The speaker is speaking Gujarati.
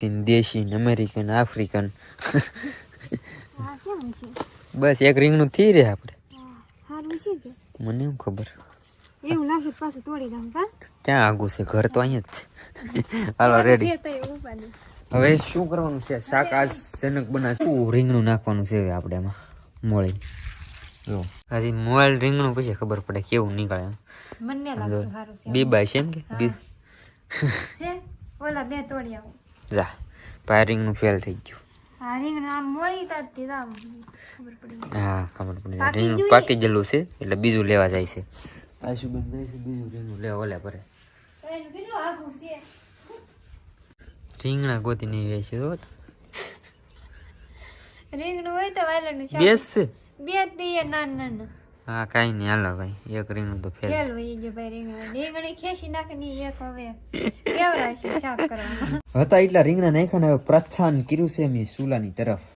દેશી અમેરિકન આફ્રિકન આ કેમ છે બસ એક રીંગણું થઈ રહે આપણે હારું છે કે મને એમ ખબર એવું લાગે પાછું તોડી નાખું કા ક્યાં આગું છે ઘર તો અહીંયા જ છે હાલો રેડી તો ઉપાડી હવે શું કરવાનું છે શાક આજ જનક બનાવશું રીંગણું નાખવાનું છે હવે આપણે એમાં મોળી જો હજી મોળ રીંગણું પછી ખબર પડે કેવું નીકળે એમ મને લાગે સારું છે બીબાઈ છે એમ કે છે ઓલા બે તોડી આવું જા પાય રીંગણું ફેલ થઈ ગયું આ રીંગણ આમ મોળી તાતી આમ ખબર પડી હા ખબર પડી રીંગણું પાકી ગયેલું છે એટલે બીજું લેવા જાય છે આ શું બંધ જાય છે બીજું રીંગણું લેવા ઓલે પરે એનું કેટલું આગું છે રીંગણા ગોતી નહીં રહે છે રીંગણું હોય તો વાયલાનું શાક બેસ છે બે જ દઈએ નાના હા કાંઈ નહીં હાલો ભાઈ એક રીંગણું તો ફેલ ફેલ હોય જો ભાઈ રીંગણી ખેંચી નાખી એક હવે કેવડા છે શાક કરવાના હતા એટલા રીંગણા નાખ્યા ને હવે પ્રસ્થાન કર્યું છે મેં સુલાની તરફ